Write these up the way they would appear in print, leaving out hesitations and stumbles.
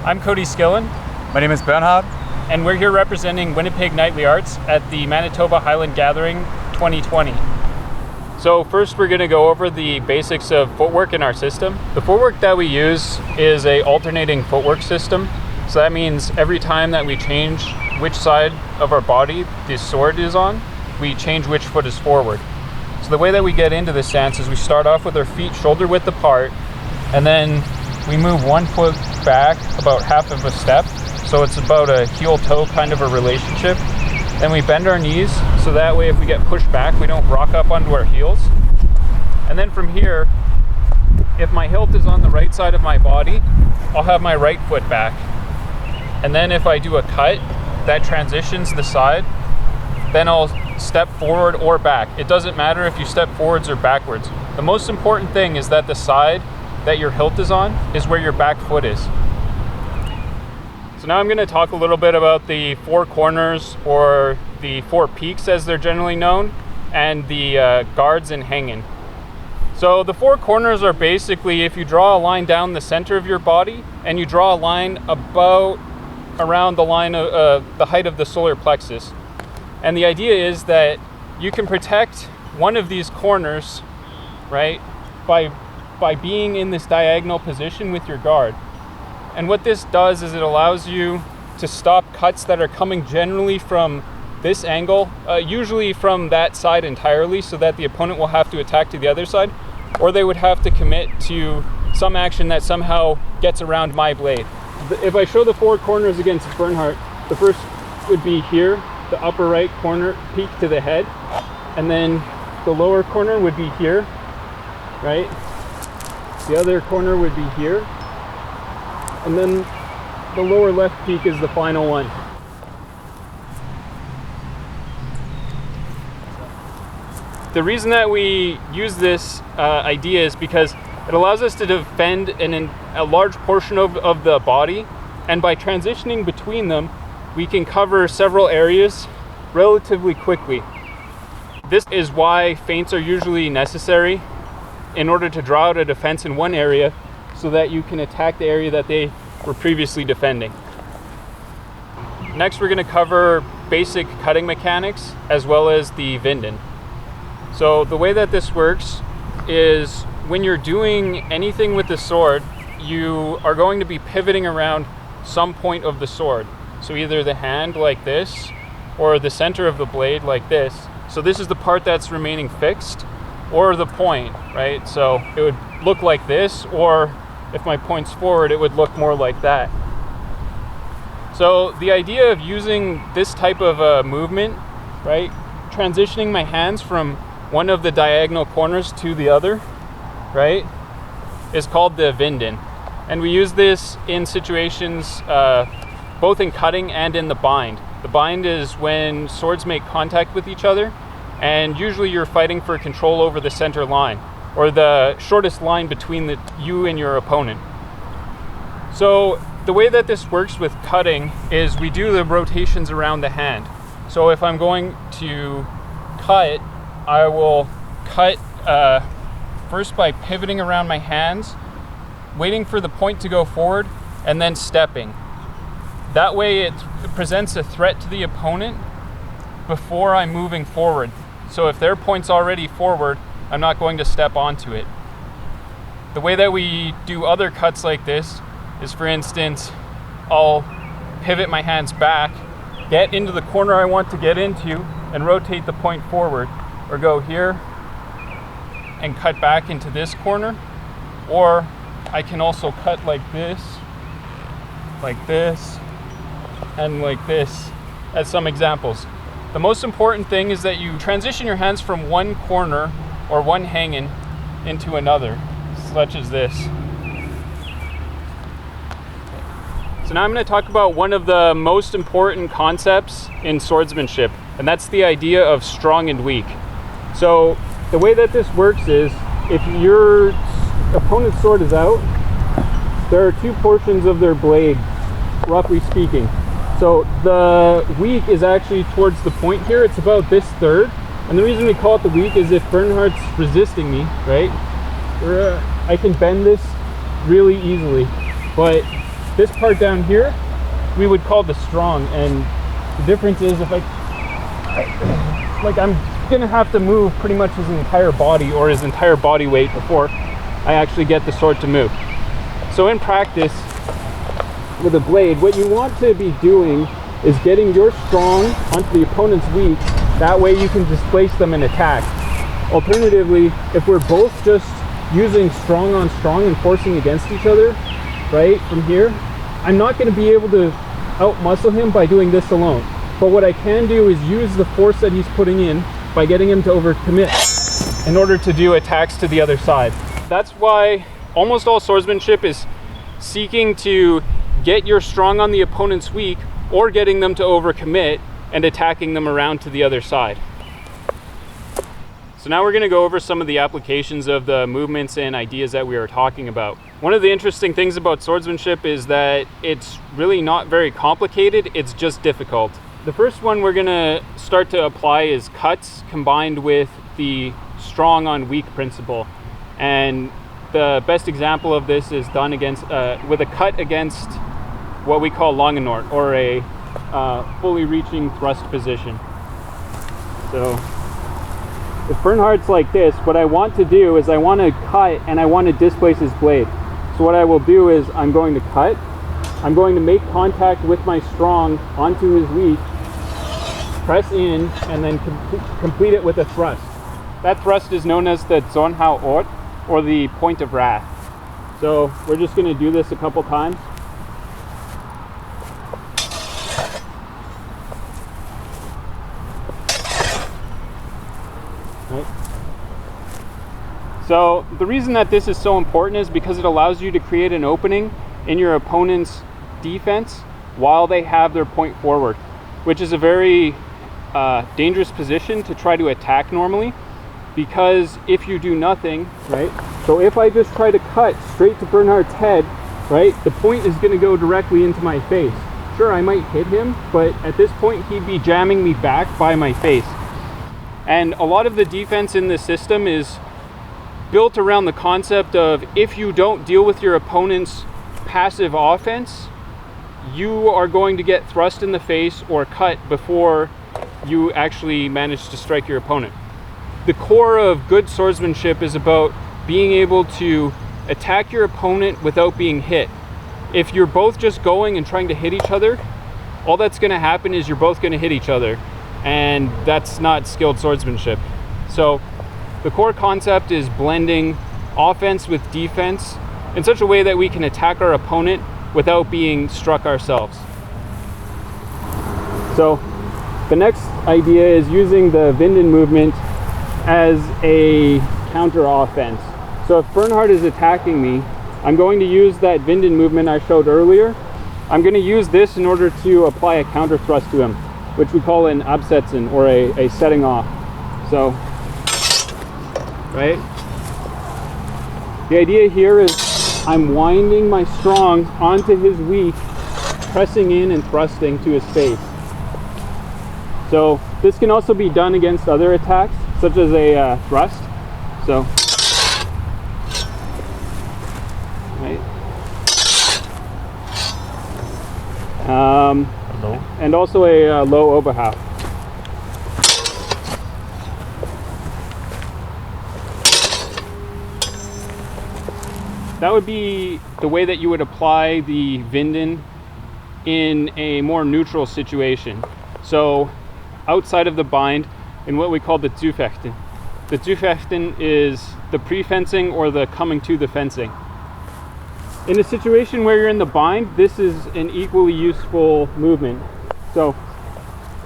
I'm CODY SKILLEN. My name is Bernhard. And we're here representing Winnipeg Knightly Arts at the Manitoba Highland Gathering 2020. So first we're going to go over the basics of footwork in our system. The footwork that we use is a alternating footwork system. So that means every time that we change which side of our body the sword is on, we change which foot is forward. So the way that we get into this stance is we start off with our feet shoulder width apart, and then we move one foot back about half of a step. So it's about a heel-toe kind of a relationship. Then we bend our knees, so that way if we get pushed back, we don't rock up onto our heels. And then from here, if my hilt is on the right side of my body, I'll have my right foot back. And then if I do a cut that transitions the side, then I'll step forward or back. It doesn't matter if you step forwards or backwards. The most important thing is that the side that your hilt is on is where your back foot is. So now I'm going to talk a little bit about the four corners, or the four peaks as they're generally known, and the guards and hanging. So the four corners are basically if you draw a line down the center of your body and you draw a line about around the line of the height of the solar plexus. And the idea is that you can protect one of these corners, right, by being in this diagonal position with your guard. And what this does is it allows you to stop cuts that are coming generally from this angle, usually from that side entirely, so that the opponent will have to attack to the other side, or they would have to commit to some action that somehow gets around my blade. If I show the four corners against Bernhard, the first would be here, the upper right corner peak to the head, and then the lower corner would be here, right? The other corner would be here, and then the lower left peak is the final one. The reason that we use this idea is because it allows us to defend a large portion of the body, and by transitioning between them, we can cover several areas relatively quickly. This is why feints are usually necessary in order to draw out a defense in one area so that you can attack the area that they were previously defending. Next, we're going to cover basic cutting mechanics as well as the VINDEN. So the way that this works is when you're doing anything with the sword, you are going to be pivoting around some point of the sword. So either the hand like this, or the center of the blade like this. So this is the part that's remaining fixed, or the point, right? So it would look like this, or if my point's forward, it would look more like that. So the idea of using this type of movement, right, transitioning my hands from one of the diagonal corners to the other, right, is called the VINDEN. And we use this in situations both in cutting and in the bind. The bind is when swords make contact with each other, and usually you're fighting for control over the center line, or the shortest line between you and your opponent. So the way that this works with cutting is we do the rotations around the hand. So if I'm going to cut, I will cut first by pivoting around my hands, waiting for the point to go forward, and then stepping. That way it presents a threat to the opponent before I'm moving forward. So if their point's already forward, I'm not going to step onto it. The way that we do other cuts like this is, for instance, I'll pivot my hands back, get into the corner I want to get into, and rotate the point forward, or go here and cut back into this corner. Or I can also cut like this, and like this, as some examples. The most important thing is that you transition your hands from one corner or one hanging into another, such as this. So now I'm going to talk about one of the most important concepts in swordsmanship, and that's the idea of strong and weak. So the way that this works is, if your opponent's sword is out, there are two portions of their blade, roughly speaking. So the weak is actually towards the point here. It's about this third. And the reason we call it the weak is if Bernhard's resisting me, right, I can bend this really easily. But This part down here, we would call the strong, and the difference is if I'm gonna have to move pretty much his entire body or his entire body weight before I actually get the sword to move. So in practice with a blade, what you want to be doing is getting your strong onto the opponent's weak. That way you can displace them and attack. Alternatively, if we're both just using strong on strong and forcing against each other, right, from here, I'm not going to be able to out-muscle him by doing this alone. But what I can do is use the force that he's putting in by getting him to overcommit in order to do attacks to the other side. That's why almost all swordsmanship is seeking to get your strong on the opponent's weak or getting them to overcommit and attacking them around to the other side. So now we're going to go over some of the applications of the movements and ideas that we were talking about. One of the interesting things about swordsmanship is that it's really not very complicated, it's just difficult. The first one we're going to start to apply is cuts combined with the strong on weak principle. And the best example of this is done against with a cut against what we call longenort, or a fully reaching thrust position. So if Bernhard's like this, what I want to do is I want to cut and I want to displace his blade. So what I will do is I'm going to cut, I'm going to make contact with my strong onto his weak, press in, and then complete it with a thrust. That thrust is known as the Zornhau Ort, or the point of wrath. So we're just going to do this a couple times. Right. So the reason that this is so important is because it allows you to create an opening in your opponent's defense while they have their point forward, which is a very dangerous position to try to attack normally, because if you do nothing, right? So if I just try to cut straight to Bernhard's head, right, the point is going to go directly into my face. Sure, I might hit him, but at this point he'd be jamming me back by my face. And a lot of the defense in this system is built around the concept of if you don't deal with your opponent's passive offense, you are going to get thrust in the face or cut before you actually manage to strike your opponent. The core of good swordsmanship is about being able to attack your opponent without being hit. If you're both just going and trying to hit each other, all that's going to happen is you're both going to hit each other, and that's not skilled swordsmanship. So the core concept is blending offense with defense in such a way that we can attack our opponent without being struck ourselves. So the next idea is using the Vinden movement as a counter offense. So if Bernhard is attacking me, I'm going to use that Vinden movement I showed earlier. I'm going to use this in order to apply a counter thrust to him, which we call an ABSETZEN, or a setting off. So, right? The idea here is I'm winding my strong onto his weak, pressing in and thrusting to his face. So this can also be done against other attacks, such as a thrust. So, right. And also a low Oberhalf. That would be the way that you would apply the Vinden in a more neutral situation. So outside of the bind, in what we call the Zufechten. The Zufechten is the pre-fencing or the coming to the fencing. In a situation where you're in the bind, this is an equally useful movement. So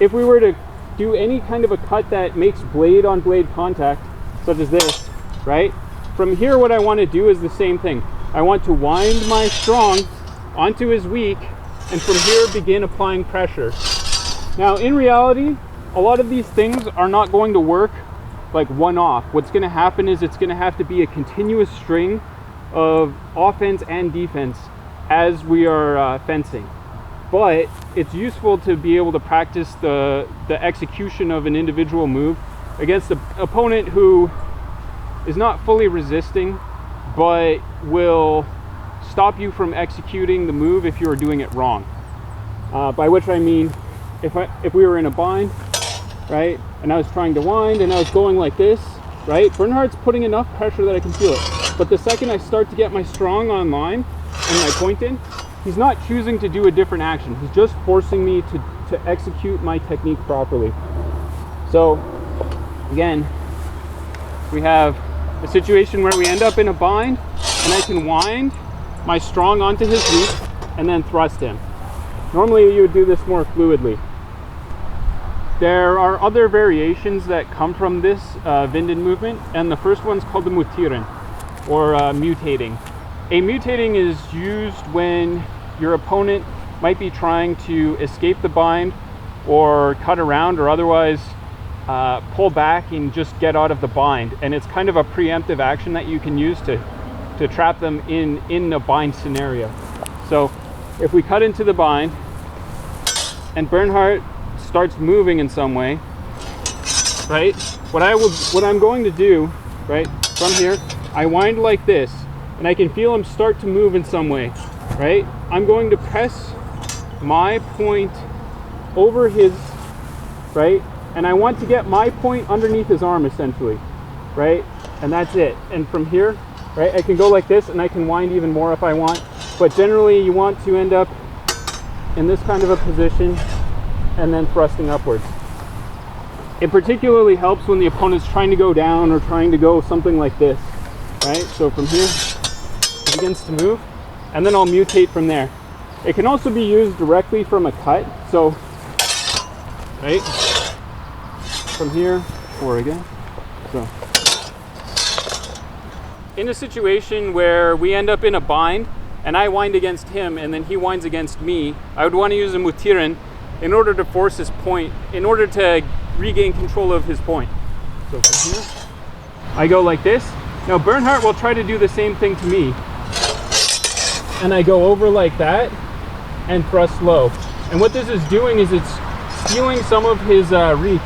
if we were to do any kind of a cut that makes blade on blade contact, such as this, right? From here, what I want to do is the same thing. I want to wind my strong onto his weak, and from here begin applying pressure. Now, in reality, a lot of these things are not going to work like one-off. What's going to happen is it's going to have to be a continuous string of offense and defense as we are fencing. But it's useful to be able to practice the execution of an individual move against an opponent who is not fully resisting, but will stop you from executing the move if you are doing it wrong. By which I mean, if we were in a bind, right, and I was trying to wind and I was going like this, right, Bernhard's putting enough pressure that I can feel it. But the second I start to get my strong on line and my point in, he's not choosing to do a different action. He's just forcing me to execute my technique properly. So again, we have a situation where we end up in a bind and I can wind my strong onto his reach and then thrust him. Normally you would do this more fluidly. There are other variations that come from this VINDEN movement, and the first one's called the MUTIEREN, or mutating. A mutating is used when your opponent might be trying to escape the bind or cut around or otherwise pull back and just get out of the bind. And it's kind of a preemptive action that you can use to trap them in a bind scenario. So if we cut into the bind and Bernhard starts moving in some way, right, what I'm going to do, right, from here, I wind like this and I can feel him start to move in some way, right? I'm going to press my point over his, right, and I want to get my point underneath his arm essentially, right, and that's it. And from here, right, I can go like this and I can wind even more if I want, but generally you want to end up in this kind of a position and then thrusting upwards. It particularly helps when the opponent's trying to go down or trying to go something like this, right? So from here, it begins to move, and then I'll mutate from there. It can also be used directly from a cut. So, right, from here, forward again. So, in a situation where we end up in a bind, and I wind against him, and then he winds against me, I would want to use a MUTIEREN in order to force his point, in order to regain control of his point. So from here, I go like this. Now Bernhard will try to do the same thing to me. And I go over like that and thrust low. And what this is doing is it's stealing some of his reach.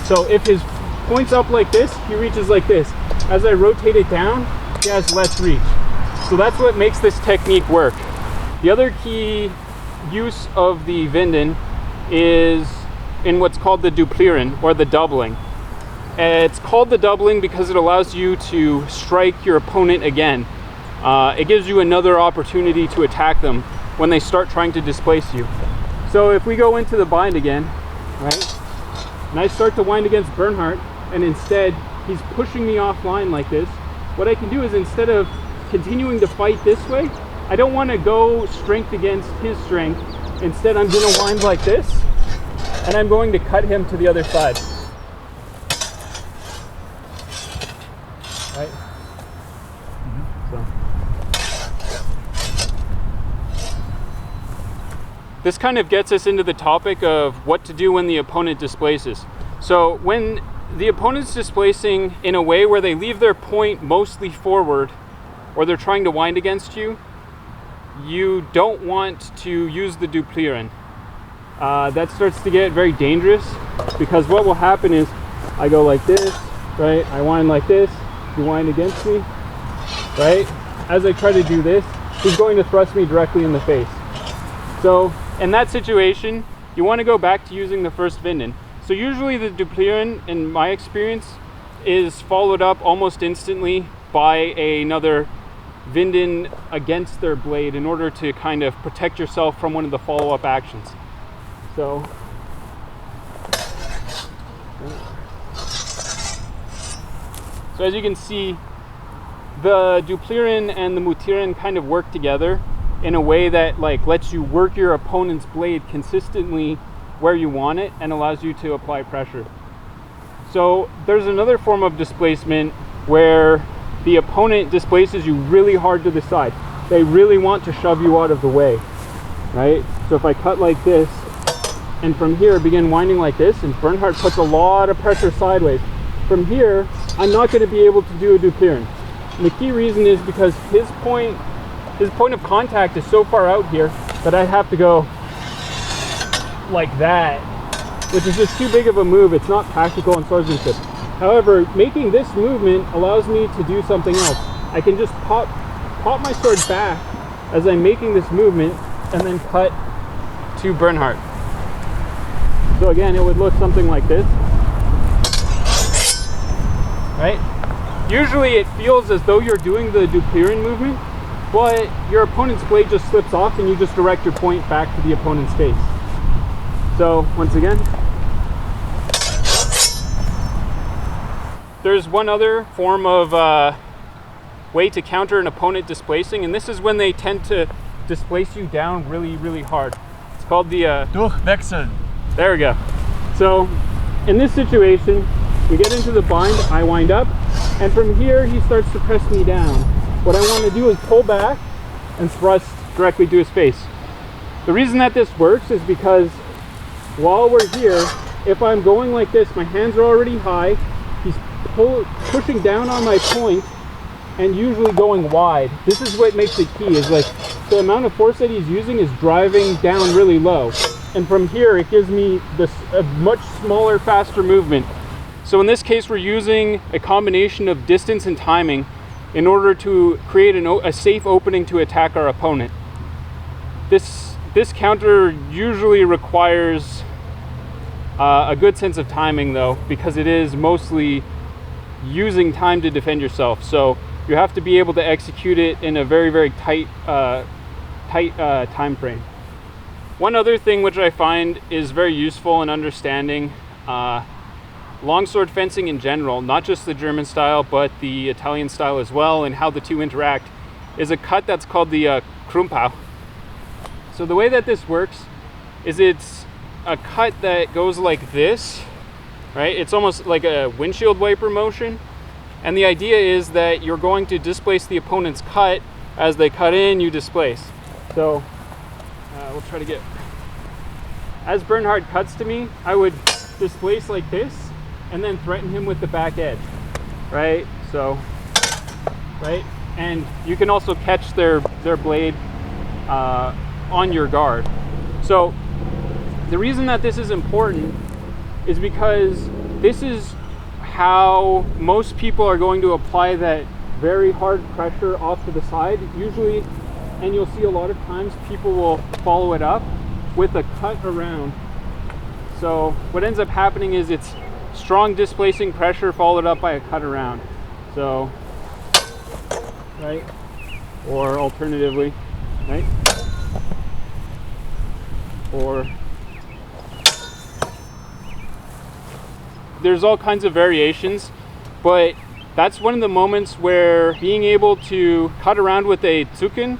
So if his point's up like this, he reaches like this. As I rotate it down, he has less reach. So that's what makes this technique work. The other key use of the VINDEN is in what's called the DUPLIEREN, or the doubling. It's called the doubling because it allows you to strike your opponent again. It gives you another opportunity to attack them when they start trying to displace you. So if we go into the bind again, right, and I start to wind against Bernhard, and instead he's pushing me offline like this, what I can do is, instead of continuing to fight this way, I don't want to go strength against his strength. Instead, I'm going to wind like this, and I'm going to cut him to the other side. Right? So. This kind of gets us into the topic of what to do when the opponent displaces. So when the opponent's displacing in a way where they leave their point mostly forward, or they're trying to wind against you, you don't want to use the DUPLIEREN. That starts to get very dangerous, because what will happen is I go like this, right? I wind like this, you wind against me, right? As I try to do this, he's going to thrust me directly in the face. So in that situation, you want to go back to using the first VINDEN. So usually the DUPLIEREN, in my experience, is followed up almost instantly by another VINDEN against their blade in order to kind of protect yourself from one of the follow-up actions. So, as you can see, the DUPLIEREN and the MUTIEREN kind of work together in a way that lets you work your opponent's blade consistently where you want it and allows you to apply pressure. So there's another form of displacement where the opponent displaces you really hard to the side. They really want to shove you out of the way, right? So if I cut like this, and from here begin winding like this, and Bernhard puts a lot of pressure sideways, from here, I'm not going to be able to do a DUPLIEREN. And the key reason is because his point of contact is so far out here that I have to go like that, which is just too big of a move. It's not practical in swordsmanship. However, making this movement allows me to do something else. I can just pop my sword back as I'm making this movement and then cut to Bernhard. So again, it would look something like this, right? Usually it feels as though you're doing the DUPLIEREN movement, but your opponent's blade just slips off and you just direct your point back to the opponent's face. So once again, there's one other form of way to counter an opponent displacing, and this is when they tend to displace you down really, really hard. It's called the Durchwechseln. There we go. So in this situation, we get into the bind, I wind up, and from here he starts to press me down. What I want to do is pull back and thrust directly to his face. The reason that this works is because while we're here, if I'm going like this, my hands are already high, he's pushing down on my point and usually going wide. This is what makes it key, is like the amount of force that he's using is driving down really low. And from here, it gives me a much smaller, faster movement. So in this case, we're using a combination of distance and timing in order to create a safe opening to attack our opponent. This counter usually requires a good sense of timing though, because it is mostly using time to defend yourself. So you have to be able to execute it in a very, very tight time frame. One other thing which I find is very useful in understanding longsword fencing in general, not just the German style, but the Italian style as well, and how the two interact, is a cut that's called the Krumpau. So the way that this works is it's a cut that goes like this, right? It's almost like a windshield wiper motion. And the idea is that you're going to displace the opponent's cut. As they cut in, you displace. So we'll try to get, as Bernhard cuts to me, I would displace like this and then threaten him with the back edge, right? So, right? And you can also catch their blade on your guard. So the reason that this is important is because this is how most people are going to apply that very hard pressure off to the side usually, and you'll see a lot of times people will follow it up with a cut around. So what ends up happening is it's strong displacing pressure followed up by a cut around. So, right? Or alternatively, right? Or there's all kinds of variations, but that's one of the moments where being able to cut around with a Zucken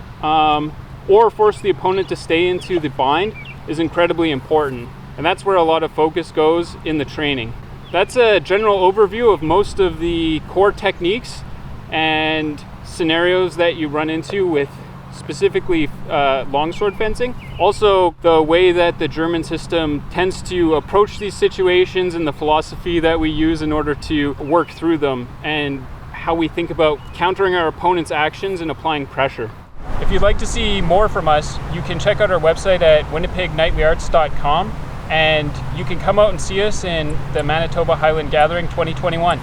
or force the opponent to stay into the bind is incredibly important. And that's where a lot of focus goes in the training. That's a general overview of most of the core techniques and scenarios that you run into with specifically longsword fencing. Also, the way that the German system tends to approach these situations and the philosophy that we use in order to work through them, and how we think about countering our opponent's actions and applying pressure. If you'd like to see more from us, you can check out our website at winnipegnightlyarts.com, and you can come out and see us in the Manitoba Highland Gathering 2021.